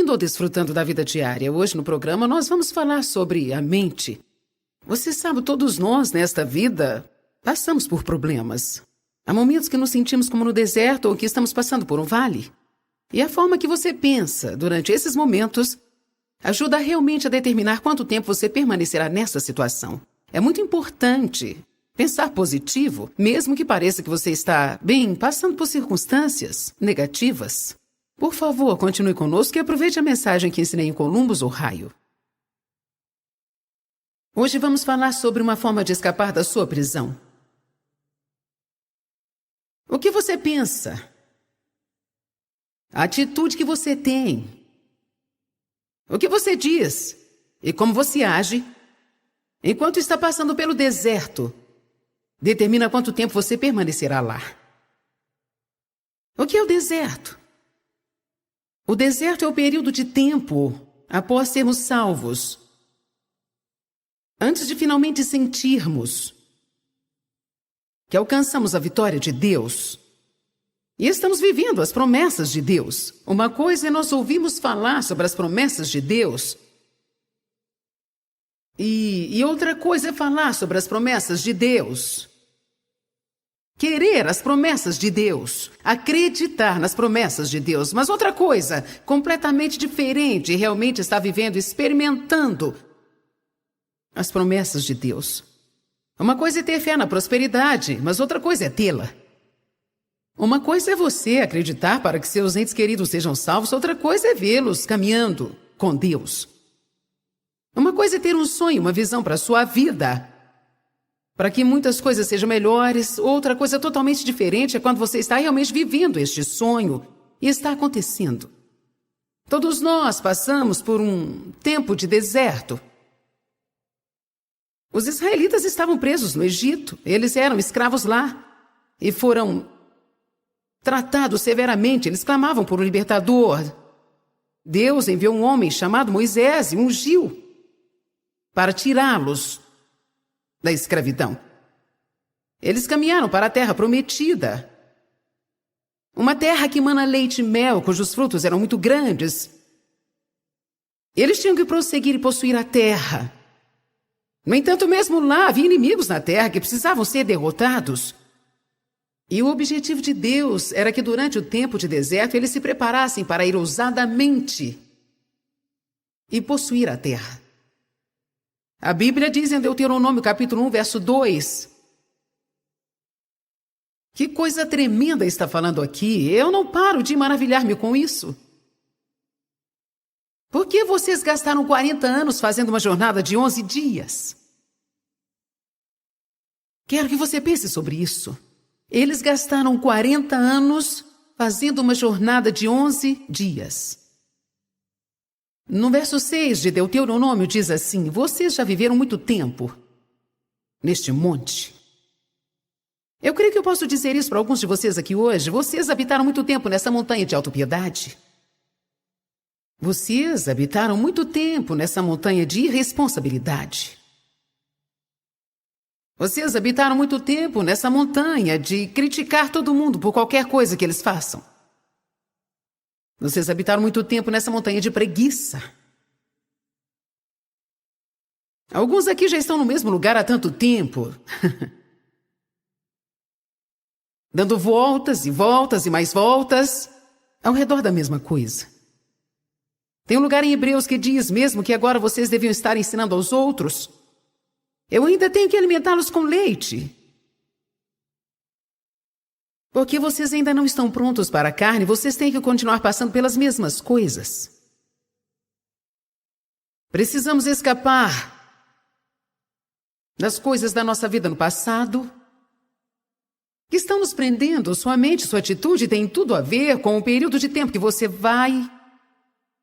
andou desfrutando da vida diária? Hoje no programa nós vamos falar sobre a mente. Você sabe, todos nós nesta vida passamos por problemas. Há momentos que nos sentimos como no deserto ou que estamos passando por um vale. E a forma que você pensa durante esses momentos ajuda realmente a determinar quanto tempo você permanecerá nessa situação. É muito importante pensar positivo, mesmo que pareça que você está, passando por circunstâncias negativas. Por favor, continue conosco e aproveite a mensagem que ensinei em Columbus, Ohio. Hoje vamos falar sobre uma forma de escapar da sua prisão. O que você pensa? A atitude que você tem? O que você diz? E como você age? Enquanto está passando pelo deserto, determina quanto tempo você permanecerá lá. O que é o deserto? O deserto é o período de tempo após sermos salvos, antes de finalmente sentirmos que alcançamos a vitória de Deus e estamos vivendo as promessas de Deus. Uma coisa é nós ouvirmos falar sobre as promessas de Deus e outra coisa é falar sobre as promessas de Deus. Querer as promessas de Deus, acreditar nas promessas de Deus, mas outra coisa completamente diferente, realmente está vivendo, experimentando as promessas de Deus. Uma coisa é ter fé na prosperidade, mas outra coisa é tê-la. Uma coisa é você acreditar para que seus entes queridos sejam salvos, outra coisa é vê-los caminhando com Deus. Uma coisa é ter um sonho, uma visão para a sua vida, para que muitas coisas sejam melhores. Outra coisa totalmente diferente é quando você está realmente vivendo este sonho e está acontecendo. Todos nós passamos por um tempo de deserto. Os israelitas estavam presos no Egito. Eles eram escravos lá e foram tratados severamente. Eles clamavam por um libertador. Deus enviou um homem chamado Moisés e ungiu para tirá-los da escravidão. Eles caminharam para a terra prometida. Uma terra que mana leite e mel, cujos frutos eram muito grandes. Eles tinham que prosseguir e possuir a terra. No entanto, mesmo lá, havia inimigos na terra que precisavam ser derrotados. E o objetivo de Deus era que durante o tempo de deserto eles se preparassem para ir ousadamente e possuir a terra. A Bíblia diz em Deuteronômio capítulo 1, verso 2. Que coisa tremenda está falando aqui. Eu não paro de maravilhar-me com isso. Por que vocês gastaram 40 anos fazendo uma jornada de 11 dias? Quero que você pense sobre isso. Eles gastaram 40 anos fazendo uma jornada de 11 dias. No verso 6 de Deuteronômio diz assim: vocês já viveram muito tempo neste monte. Eu creio que eu posso dizer isso para alguns de vocês aqui hoje. Vocês habitaram muito tempo nessa montanha de autopiedade. Vocês habitaram muito tempo nessa montanha de irresponsabilidade. Vocês habitaram muito tempo nessa montanha de criticar todo mundo por qualquer coisa que eles façam. Vocês habitaram muito tempo nessa montanha de preguiça. Alguns aqui já estão no mesmo lugar há tanto tempo. Dando voltas e voltas e mais voltas ao redor da mesma coisa. Tem um lugar em Hebreus que diz mesmo que agora vocês deviam estar ensinando aos outros. Eu ainda tenho que alimentá-los com leite. Porque vocês ainda não estão prontos para a carne, vocês têm que continuar passando pelas mesmas coisas. Precisamos escapar das coisas da nossa vida no passado que estão nos prendendo. Sua mente, sua atitude tem tudo a ver com o período de tempo que você vai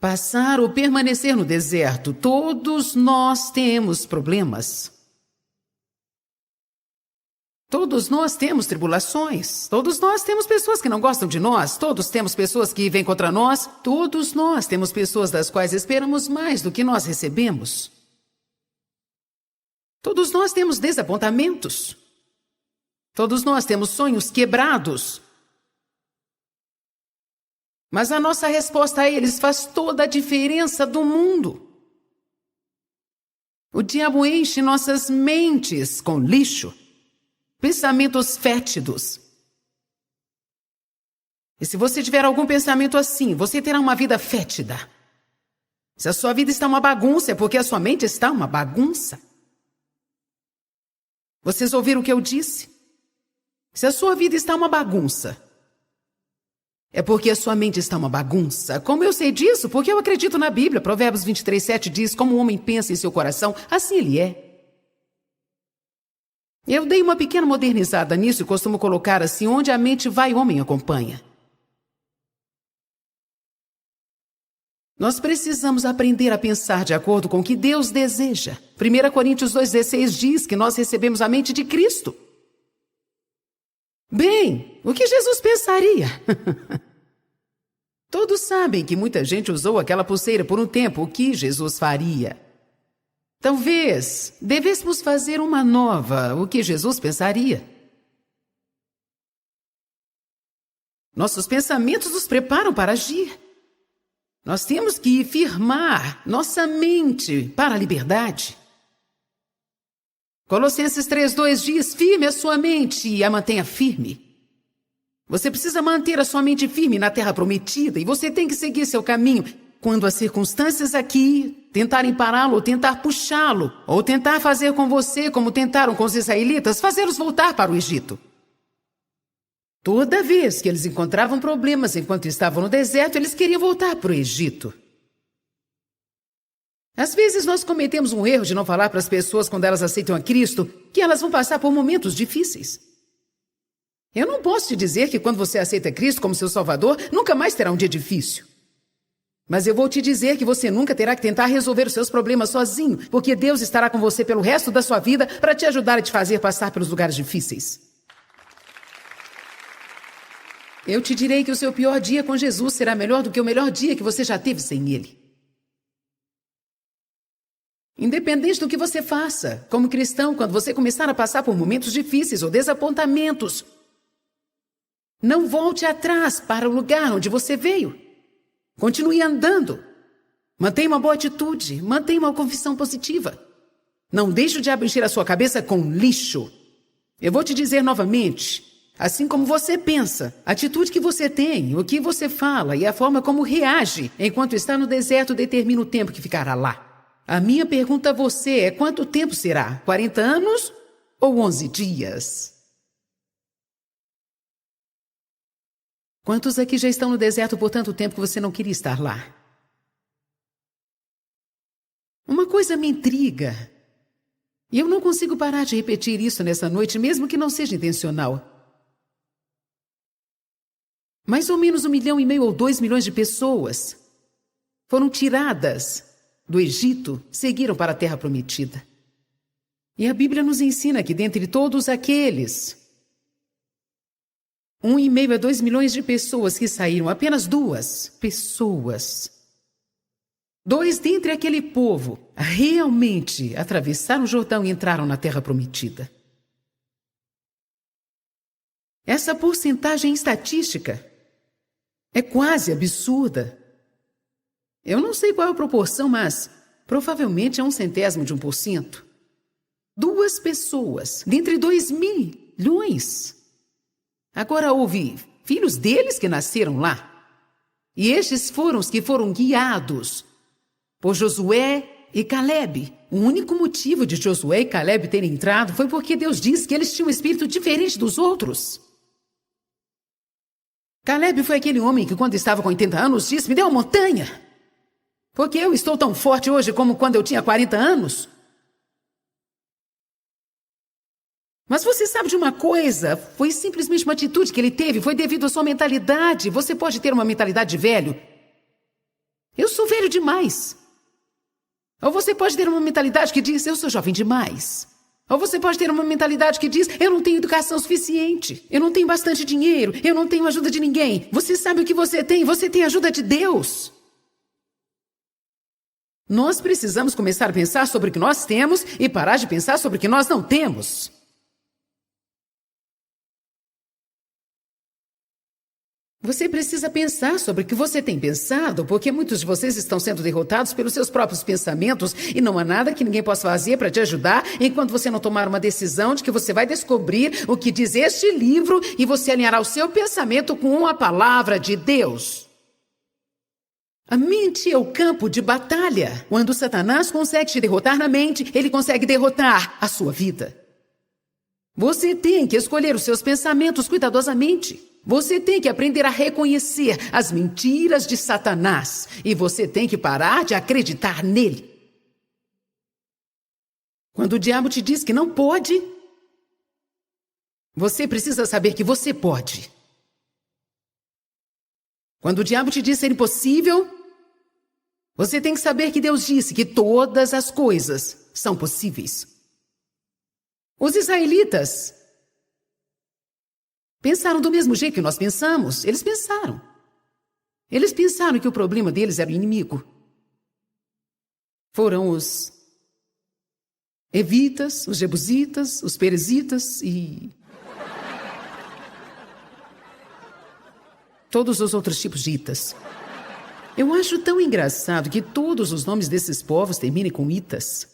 passar ou permanecer no deserto. Todos nós temos problemas. Todos nós temos tribulações. Todos nós temos pessoas que não gostam de nós. Todos temos pessoas que vêm contra nós. Todos nós temos pessoas das quais esperamos mais do que nós recebemos. Todos nós temos desapontamentos. Todos nós temos sonhos quebrados. Mas a nossa resposta a eles faz toda a diferença do mundo. O diabo enche nossas mentes com lixo, pensamentos fétidos. E se você tiver algum pensamento assim, você terá uma vida fétida. Se a sua vida está uma bagunça, é porque a sua mente está uma bagunça. Vocês ouviram o que eu disse? Se a sua vida está uma bagunça, é porque a sua mente está uma bagunça. Como eu sei disso? Porque eu acredito na Bíblia. Provérbios 23:7 diz, como o homem pensa em seu coração, assim ele é. Eu dei uma pequena modernizada nisso e costumo colocar assim, onde a mente vai, o homem acompanha. Nós precisamos aprender a pensar de acordo com o que Deus deseja. 1 Coríntios 2,16 diz que nós recebemos a mente de Cristo. Bem, o que Jesus pensaria? Todos sabem que muita gente usou aquela pulseira por um tempo. O que Jesus faria? Talvez devêssemos fazer uma nova. O que Jesus pensaria? Nossos pensamentos nos preparam para agir. Nós temos que firmar nossa mente para a liberdade. Colossenses 3:2 diz, firme a sua mente e a mantenha firme. Você precisa manter a sua mente firme na terra prometida e você tem que seguir seu caminho. Quando as circunstâncias aqui tentarem pará-lo, ou tentar puxá-lo, ou tentar fazer com você como tentaram com os israelitas, fazê-los voltar para o Egito. Toda vez que eles encontravam problemas enquanto estavam no deserto, eles queriam voltar para o Egito. Às vezes nós cometemos um erro de não falar para as pessoas quando elas aceitam a Cristo que elas vão passar por momentos difíceis. Eu não posso te dizer que quando você aceita Cristo como seu Salvador, nunca mais terá um dia difícil. Mas eu vou te dizer que você nunca terá que tentar resolver os seus problemas sozinho, porque Deus estará com você pelo resto da sua vida para te ajudar a te fazer passar pelos lugares difíceis. Eu te direi que o seu pior dia com Jesus será melhor do que o melhor dia que você já teve sem Ele. Independente do que você faça, como cristão, quando você começar a passar por momentos difíceis ou desapontamentos, não volte atrás para o lugar onde você veio. Continue andando. Mantenha uma boa atitude. Mantenha uma confissão positiva. Não deixe o diabo encher a sua cabeça com lixo. Eu vou te dizer novamente, assim como você pensa, a atitude que você tem, o que você fala e a forma como reage enquanto está no deserto determina o tempo que ficará lá. A minha pergunta a você é quanto tempo será? 40 anos ou 11 dias? Quantos aqui já estão no deserto por tanto tempo que você não queria estar lá? Uma coisa me intriga. E eu não consigo parar de repetir isso nessa noite, mesmo que não seja intencional. Mais ou menos 1,5 milhão ou 2 milhões de pessoas foram tiradas do Egito, seguiram para a Terra Prometida. E a Bíblia nos ensina que dentre todos aqueles 1,5 a 2 milhões de pessoas que saíram, apenas 2 pessoas, 2 dentre aquele povo, realmente atravessaram o Jordão e entraram na Terra Prometida. Essa porcentagem estatística é quase absurda. Eu não sei qual é a proporção, mas provavelmente é 0,01%. 2 pessoas, dentre 2 milhões. Agora houve filhos deles que nasceram lá. E estes foram os que foram guiados por Josué e Calebe. O único motivo de Josué e Calebe terem entrado foi porque Deus disse que eles tinham um espírito diferente dos outros. Calebe foi aquele homem que, quando estava com 80 anos, disse, me dê uma montanha. Porque eu estou tão forte hoje como quando eu tinha 40 anos. Mas você sabe de uma coisa? Foi simplesmente uma atitude que ele teve, foi devido à sua mentalidade. Você pode ter uma mentalidade de velho. Eu sou velho demais. Ou você pode ter uma mentalidade que diz, eu sou jovem demais. Ou você pode ter uma mentalidade que diz, eu não tenho educação suficiente, eu não tenho bastante dinheiro, eu não tenho ajuda de ninguém. Você sabe o que você tem a ajuda de Deus. Nós precisamos começar a pensar sobre o que nós temos e parar de pensar sobre o que nós não temos. Você precisa pensar sobre o que você tem pensado, porque muitos de vocês estão sendo derrotados pelos seus próprios pensamentos e não há nada que ninguém possa fazer para te ajudar enquanto você não tomar uma decisão de que você vai descobrir o que diz este livro e você alinhará o seu pensamento com a palavra de Deus. A mente é o campo de batalha. Quando Satanás consegue te derrotar na mente, ele consegue derrotar a sua vida. Você tem que escolher os seus pensamentos cuidadosamente. Você tem que aprender a reconhecer as mentiras de Satanás. E você tem que parar de acreditar nele. Quando o diabo te diz que não pode, você precisa saber que você pode. Quando o diabo te diz ser impossível, você tem que saber que Deus disse que todas as coisas são possíveis. Os israelitas pensaram do mesmo jeito que nós pensamos. Eles pensaram. Eles pensaram que o problema deles era o inimigo. Foram os evitas, os jebusitas, os perezitas e todos os outros tipos de itas. Eu acho tão engraçado que todos os nomes desses povos terminem com itas.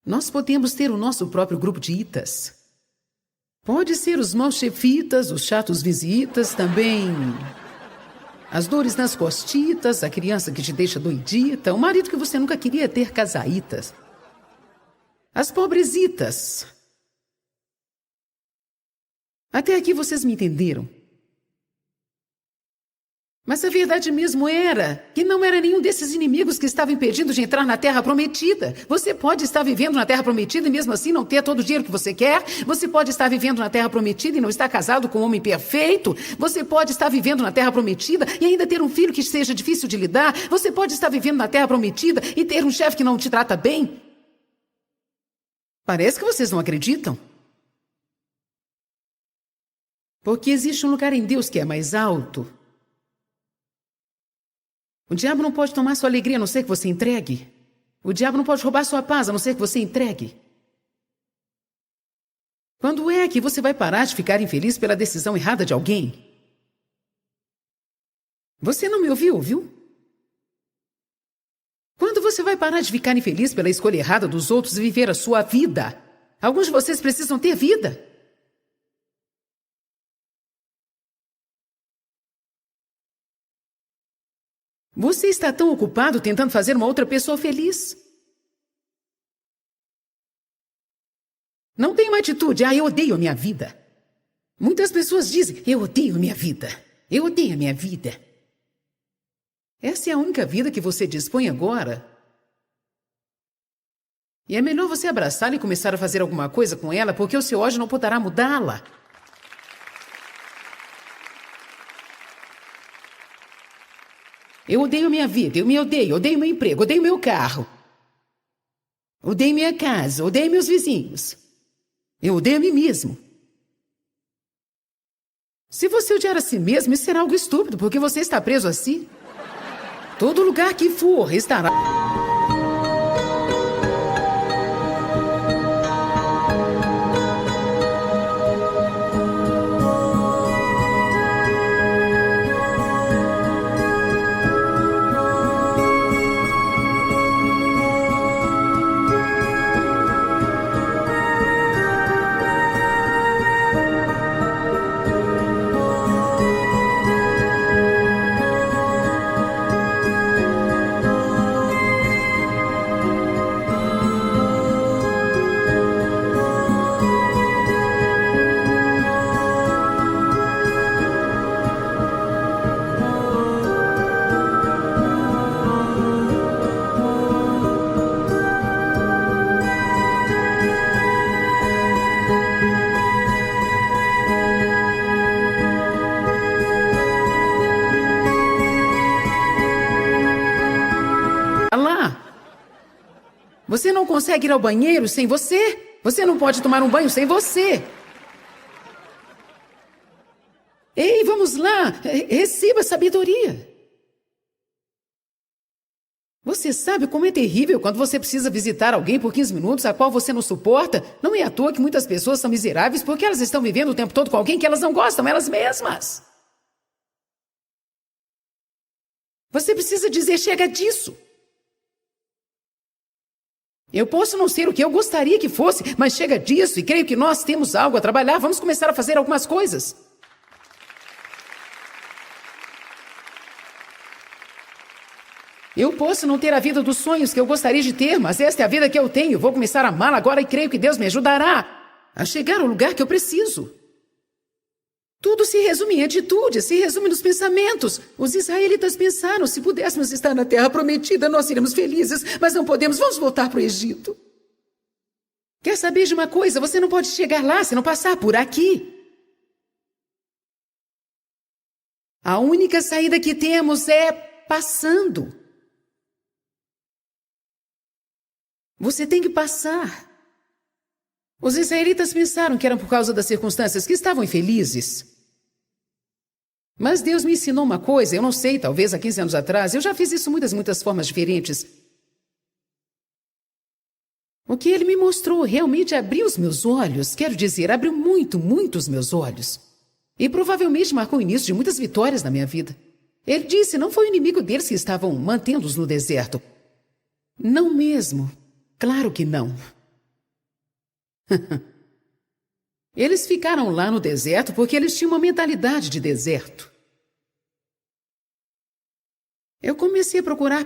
Nós podemos ter o nosso próprio grupo de itas. Pode ser os maus chefitas, os chatos visitas, também as dores nas costitas, a criança que te deixa doidita, o marido que você nunca queria ter, casaitas. As pobresitas. Até aqui vocês me entenderam. Mas a verdade mesmo era que não era nenhum desses inimigos que estava impedindo de entrar na Terra Prometida. Você pode estar vivendo na Terra Prometida e mesmo assim não ter todo o dinheiro que você quer. Você pode estar vivendo na Terra Prometida e não estar casado com um homem perfeito. Você pode estar vivendo na Terra Prometida e ainda ter um filho que seja difícil de lidar. Você pode estar vivendo na Terra Prometida e ter um chefe que não te trata bem. Parece que vocês não acreditam. Porque existe um lugar em Deus que é mais alto. O diabo não pode tomar sua alegria a não ser que você entregue. O diabo não pode roubar sua paz a não ser que você entregue. Quando é que você vai parar de ficar infeliz pela decisão errada de alguém? Você não me ouviu, viu? Quando você vai parar de ficar infeliz pela escolha errada dos outros e viver a sua vida? Alguns de vocês precisam ter vida. Você está tão ocupado tentando fazer uma outra pessoa feliz. Não tem uma atitude, eu odeio a minha vida. Muitas pessoas dizem, eu odeio a minha vida. Eu odeio a minha vida. Essa é a única vida que você dispõe agora. E é melhor você abraçá-la e começar a fazer alguma coisa com ela, porque o seu ódio não poderá mudá-la. Eu odeio minha vida, eu me odeio meu emprego, odeio meu carro. Odeio minha casa, odeio meus vizinhos. Eu odeio a mim mesmo. Se você odiar a si mesmo, isso será algo estúpido, porque você está preso a si. Todo lugar que for estará... Você não consegue ir ao banheiro sem você. Você não pode tomar um banho sem você. Ei, vamos lá. Receba sabedoria. Você sabe como é terrível quando você precisa visitar alguém por 15 minutos, a qual você não suporta? Não é à toa que muitas pessoas são miseráveis porque elas estão vivendo o tempo todo com alguém que elas não gostam, elas mesmas. Você precisa dizer: chega disso. Eu posso não ser o que eu gostaria que fosse, mas chega disso e creio que nós temos algo a trabalhar. Vamos começar a fazer algumas coisas. Eu posso não ter a vida dos sonhos que eu gostaria de ter, mas esta é a vida que eu tenho. Vou começar a amá-la agora e creio que Deus me ajudará a chegar ao lugar que eu preciso. Tudo se resume em atitude, se resume nos pensamentos. Os israelitas pensaram: se pudéssemos estar na terra prometida, nós seríamos felizes, mas não podemos, vamos voltar para o Egito. Quer saber de uma coisa? Você não pode chegar lá se não passar por aqui. A única saída que temos é passando. Você tem que passar. Os israelitas pensaram que eram por causa das circunstâncias, que estavam infelizes. Mas Deus me ensinou uma coisa, eu não sei, talvez há 15 anos atrás, eu já fiz isso muitas formas diferentes. O que Ele me mostrou realmente abriu os meus olhos, quero dizer, abriu muito os meus olhos. E provavelmente marcou o início de muitas vitórias na minha vida. Ele disse: não foi o inimigo deles que estavam mantendo-os no deserto. Não mesmo. Claro que não. Eles ficaram lá no deserto porque eles tinham uma mentalidade de deserto. Eu comecei a procurar.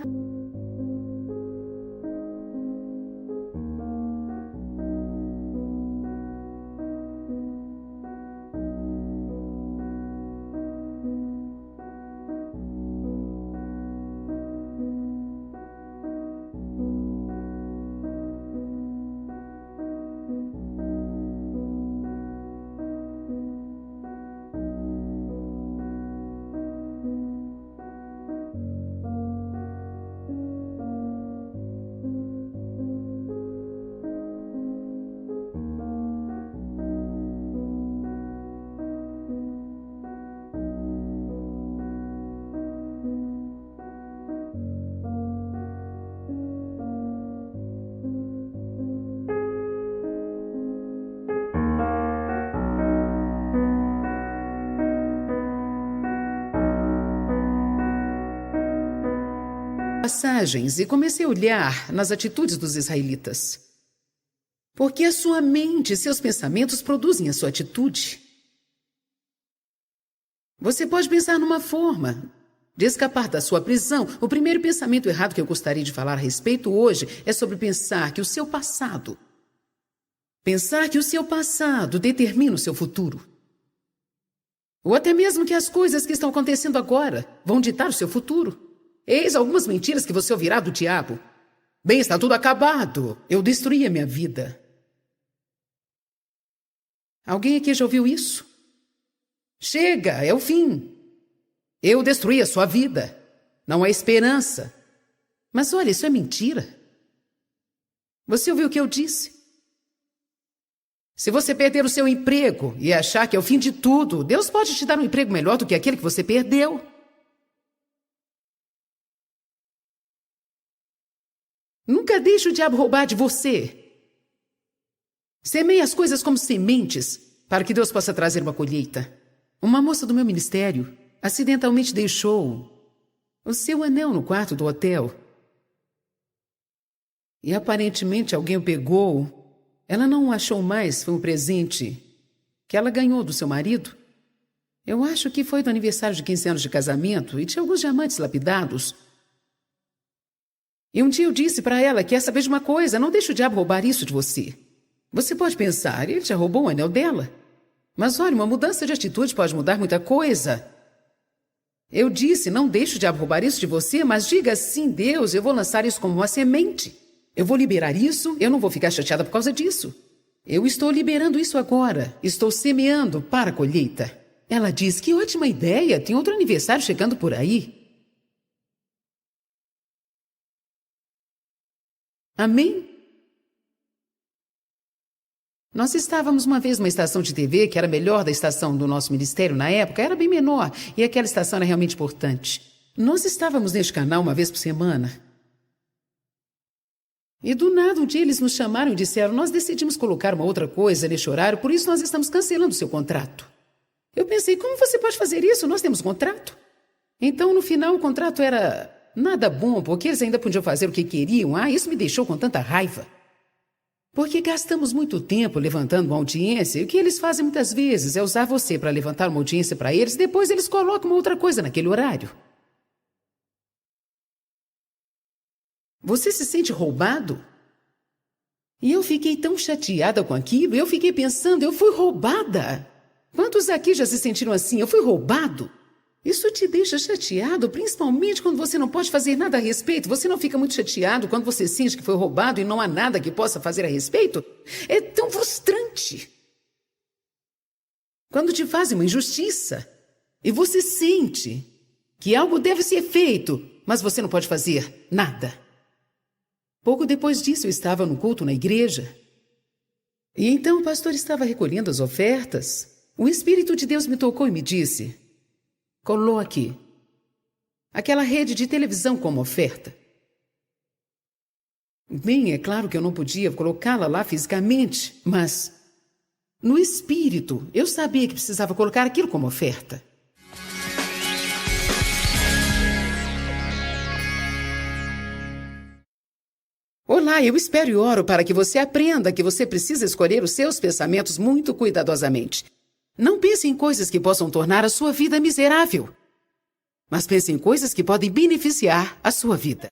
Passagens e comecei a olhar nas atitudes dos israelitas. Porque a sua mente e seus pensamentos produzem a sua atitude. Você pode pensar numa forma de escapar da sua prisão. O primeiro pensamento errado que eu gostaria de falar a respeito hoje é sobre pensar que o seu passado determina o seu futuro. Ou até mesmo que as coisas que estão acontecendo agora vão ditar o seu futuro. Eis algumas mentiras que você ouvirá do diabo. Bem, está tudo acabado. Eu destruí a minha vida. Alguém aqui já ouviu isso? Chega, é o fim. Eu destruí a sua vida. Não há esperança. Mas olha, isso é mentira. Você ouviu o que eu disse? Se você perder o seu emprego e achar que é o fim de tudo, Deus pode te dar um emprego melhor do que aquele que você perdeu. Nunca deixe o diabo roubar de você. Semeie as coisas como sementes, para que Deus possa trazer uma colheita. Uma moça do meu ministério acidentalmente deixou o seu anel no quarto do hotel. E aparentemente alguém o pegou. Ela não o achou mais, foi um presente que ela ganhou do seu marido. Eu acho que foi do aniversário de 15 anos de casamento e tinha alguns diamantes lapidados. E um dia eu disse para ela: quer saber de uma coisa? Não deixe o diabo roubar isso de você. Você pode pensar, ele já roubou o anel dela. Mas olha, uma mudança de atitude pode mudar muita coisa. Eu disse: não deixe o diabo roubar isso de você, mas diga: sim, Deus, eu vou lançar isso como uma semente. Eu vou liberar isso, eu não vou ficar chateada por causa disso. Eu estou liberando isso agora. Estou semeando para a colheita. Ela diz: que ótima ideia, tem outro aniversário chegando por aí. Amém? Nós estávamos uma vez numa estação de TV que era melhor da estação do nosso ministério na época, era bem menor, e aquela estação era realmente importante. Nós estávamos neste canal uma vez por semana. E do nada um dia eles nos chamaram e disseram: nós decidimos colocar uma outra coisa neste horário, por isso nós estamos cancelando o seu contrato. Eu pensei: como você pode fazer isso? Nós temos contrato. Então, no final, o contrato era nada bom, porque eles ainda podiam fazer o que queriam. Isso me deixou com tanta raiva. Porque gastamos muito tempo levantando uma audiência, e o que eles fazem muitas vezes é usar você para levantar uma audiência para eles, e depois eles colocam uma outra coisa naquele horário. Você se sente roubado? E eu fiquei tão chateada com aquilo, eu fiquei pensando, eu fui roubada. Quantos aqui já se sentiram assim? Eu fui roubado? Isso te deixa chateado, principalmente quando você não pode fazer nada a respeito. Você não fica muito chateado quando você sente que foi roubado e não há nada que possa fazer a respeito? É tão frustrante. Quando te fazem uma injustiça e você sente que algo deve ser feito, mas você não pode fazer nada. Pouco depois disso, eu estava no culto na igreja. E então o pastor estava recolhendo as ofertas. O Espírito de Deus me tocou e me disse: coloque aquela rede de televisão como oferta. Bem, é claro que eu não podia colocá-la lá fisicamente, mas no espírito eu sabia que precisava colocar aquilo como oferta. Olá, eu espero e oro para que você aprenda que você precisa escolher os seus pensamentos muito cuidadosamente. Não pense em coisas que possam tornar a sua vida miserável, mas pense em coisas que podem beneficiar a sua vida.